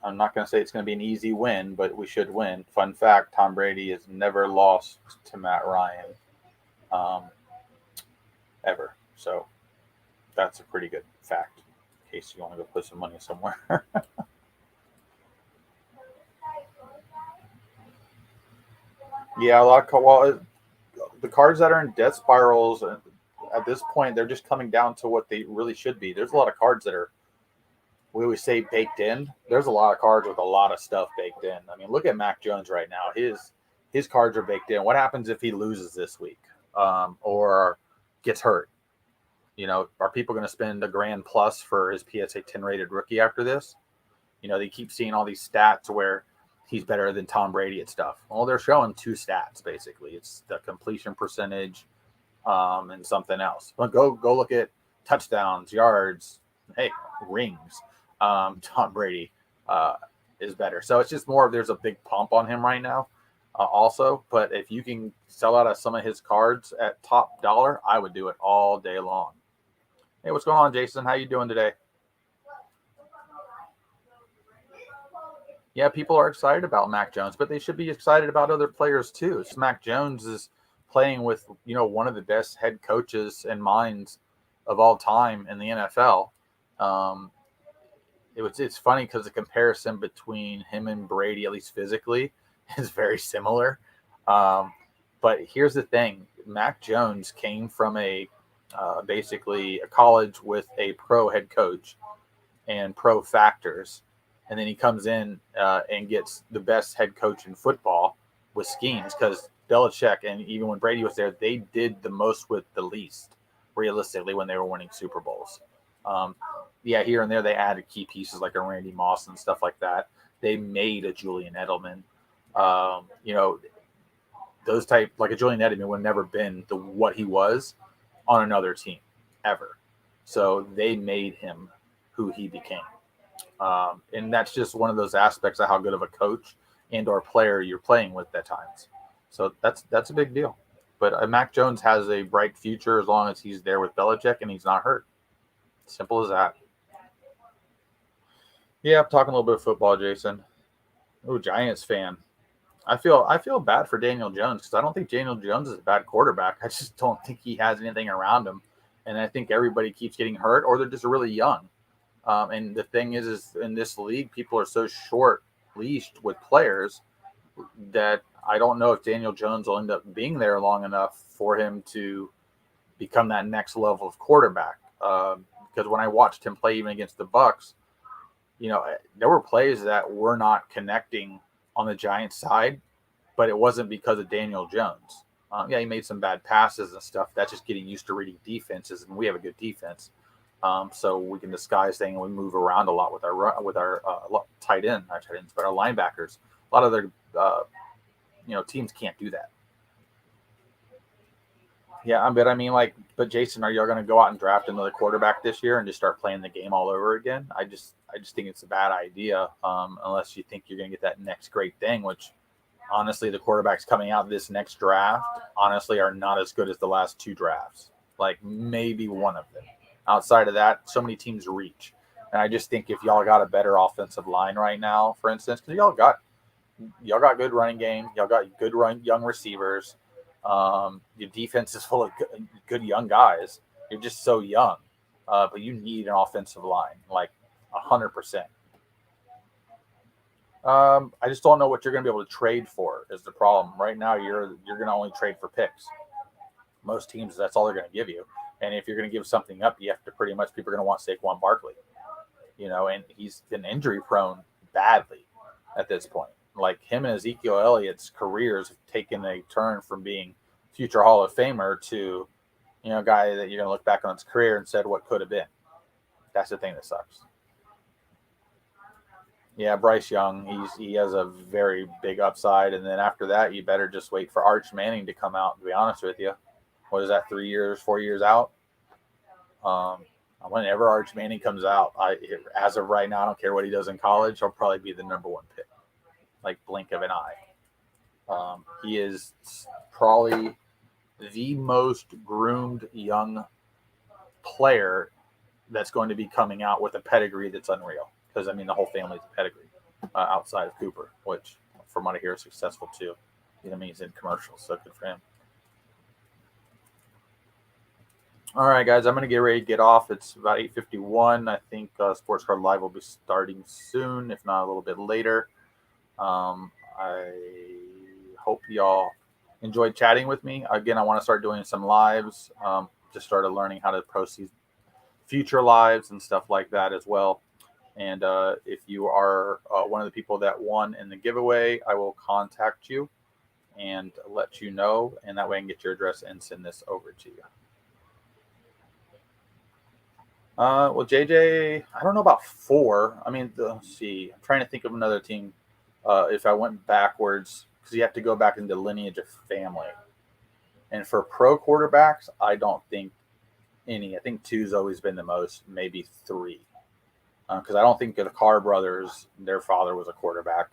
I'm not going to say it's going to be an easy win, but we should win. Fun fact: Tom Brady has never lost to Matt Ryan, ever. So that's a pretty good fact in case you want to go put some money somewhere. Yeah, a lot of the cards that are in death spirals at this point, they're just coming down to what they really should be. There's a lot of cards that are, we always say, baked in. There's a lot of cards with a lot of stuff baked in. I mean, look at Mac Jones right now. His cards are baked in. What happens if he loses this week, or gets hurt? Are people going to spend a grand plus for his PSA 10 rated rookie after this? They keep seeing all these stats where he's better than Tom Brady at stuff. Well, they're showing two stats basically. It's the completion percentage, and something else. But go look at touchdowns, yards, hey, rings. Tom Brady is better. So it's just more of there's a big pump on him right now. Also, but if you can sell out of some of his cards at top dollar, I would do it all day long. Hey, what's going on, Jason? How you doing today? Yeah, people are excited about Mac Jones, but they should be excited about other players too. So Mac Jones is playing with, one of the best head coaches and minds of all time in the NFL. Um, it's funny because the comparison between him and Brady, at least physically, is very similar. But here's the thing: Mac Jones came from basically a college with a pro head coach and pro factors, and then he comes in and gets the best head coach in football with schemes because Belichick and even when Brady was there, they did the most with the least, realistically, when they were winning Super Bowls. Yeah, here and there they added key pieces like a Randy Moss and stuff like that. They made a Julian Edelman. Those type, like a Julian Edelman would never been what he was on another team ever. So they made him who he became. And that's just one of those aspects of how good of a coach and or player you're playing with at times. So that's a big deal. But Mac Jones has a bright future as long as he's there with Belichick and he's not hurt. Simple as that. Yeah, I'm talking a little bit of football, Jason. Oh, Giants fan. I feel bad for Daniel Jones because I don't think Daniel Jones is a bad quarterback. I just don't think he has anything around him, and I think everybody keeps getting hurt or they're just really young. And the thing is in this league, people are so short leashed with players that I don't know if Daniel Jones will end up being there long enough for him to become that next level of quarterback. Because when I watched him play even against the Bucks, there were plays that were not connecting on the Giants side, but it wasn't because of Daniel Jones. Yeah, he made some bad passes and stuff. That's just getting used to reading defenses, and we have a good defense. So we can disguise things and we move around a lot with our tight end, not tight ends, but our linebackers. A lot of their teams can't do that. Yeah, but Jason, are y'all going to go out and draft another quarterback this year and just start playing the game all over again? I just think it's a bad idea, unless you think you're going to get that next great thing. Which, honestly, the quarterbacks coming out this next draft, honestly, are not as good as the last two drafts. Like maybe one of them. Outside of that, so many teams reach, and I just think if y'all got a better offensive line right now, for instance, because y'all got good running game, y'all got good young receivers. Your defense is full of good young guys. You're just so young, but you need an offensive line, like 100%. I just don't know what you're going to be able to trade for is the problem. Right now, you're going to only trade for picks. Most teams, that's all they're going to give you. And if you're going to give something up, you have to pretty much people are going to want Saquon Barkley. and he's been injury prone badly at this point. Like him and Ezekiel Elliott's careers have taken a turn from being future Hall of Famer to, a guy that you're going to look back on his career and said what could have been. That's the thing that sucks. Yeah, Bryce Young, he has a very big upside, and then after that, you better just wait for Arch Manning to come out. To be honest with you, what is that? 3 years, 4 years out? Whenever Arch Manning comes out, as of right now, I don't care what he does in college, he'll probably be the number one pick, like blink of an eye. He is probably the most groomed young player that's going to be coming out with a pedigree that's unreal. Because, the whole family's a pedigree outside of Cooper, which, from what I hear, is successful too. He's in commercials, so good for him. All right, guys, I'm going to get ready to get off. It's about 8:51. I think Sports Card Live will be starting soon, if not a little bit later. I hope y'all enjoyed chatting with me. Again, I want to start doing some lives. Just started learning how to post these future lives and stuff like that as well. And if you are one of the people that won in the giveaway, I will contact you and let you know. And that way I can get your address and send this over to you. Well, JJ, I don't know about 4. Let's see. I'm trying to think of another team. If I went backwards, because you have to go back into lineage of family. And for pro quarterbacks, I don't think any. I think 2's always been the most, maybe 3. Because I don't think the Carr brothers, their father was a quarterback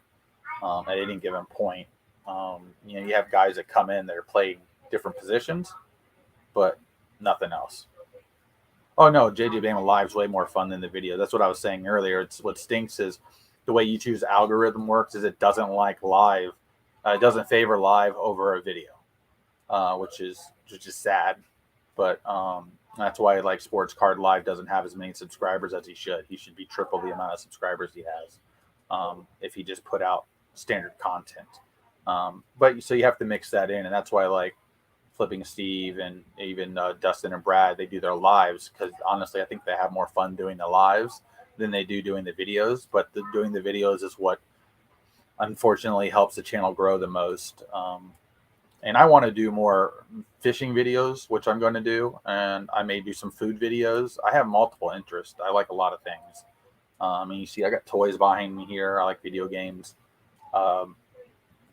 at any given point. You have guys that come in that are playing different positions, but nothing else. Oh, no, JJ Bama Live's way more fun than the video. That's what I was saying earlier. It's what stinks is the way YouTube's algorithm works is it doesn't like live. It doesn't favor live over a video, which is sad. But that's why Sports Card Live doesn't have as many subscribers as he should. He should be triple the amount of subscribers he has if he just put out standard content. But so you have to mix that in, and that's why Flipping Steve and even Dustin and Brad, they do their lives because honestly, I think they have more fun doing the lives than they do doing the videos. But doing the videos is what unfortunately helps the channel grow the most. And I want to do more fishing videos, which I'm going to do. And I may do some food videos. I have multiple interests. I like a lot of things. You see, I got toys behind me here. I like video games.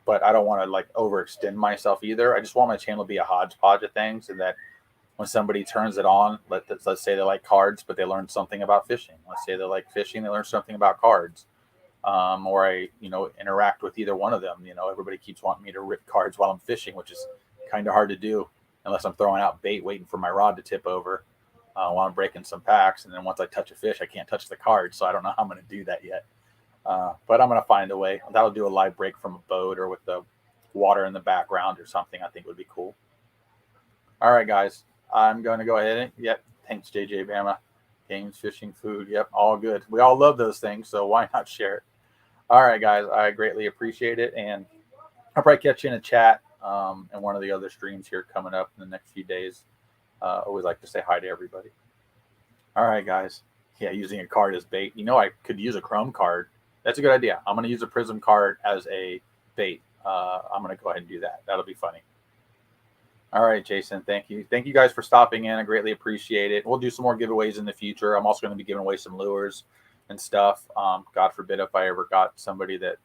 But I don't want to overextend myself either. I just want my channel to be a hodgepodge of things. And that when somebody turns it on, let's say they like cards, but they learn something about fishing. Let's say they like fishing, they learn something about cards. Or I, interact with either one of them. Everybody keeps wanting me to rip cards while I'm fishing, which is kind of hard to do unless I'm throwing out bait, waiting for my rod to tip over while I'm breaking some packs. And then once I touch a fish, I can't touch the card. So I don't know how I'm going to do that yet. But I'm going to find a way. That'll do a live break from a boat or with the water in the background or something I think would be cool. All right, guys, I'm going to go ahead and, yep, thanks, JJ Bama. Games, fishing, food, yep, all good. We all love those things, so why not share it? All right, guys, I greatly appreciate it, and I'll probably catch you in a chat and one of the other streams here coming up in the next few days. Always like to say hi to everybody. All right, guys. Yeah, using a card as bait. I could use a Chrome card. That's a good idea. I'm going to use a Prism card as a bait. I'm going to go ahead and do that. That'll be funny. All right, Jason, thank you. Thank you guys for stopping in. I greatly appreciate it. We'll do some more giveaways in the future. I'm also going to be giving away some lures and stuff. God forbid if I ever got somebody that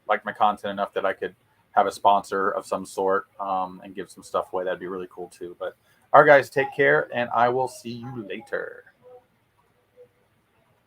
liked my content enough that I could have a sponsor of some sort and give some stuff away. That'd be really cool too. But all right, guys, take care, and I will see you later.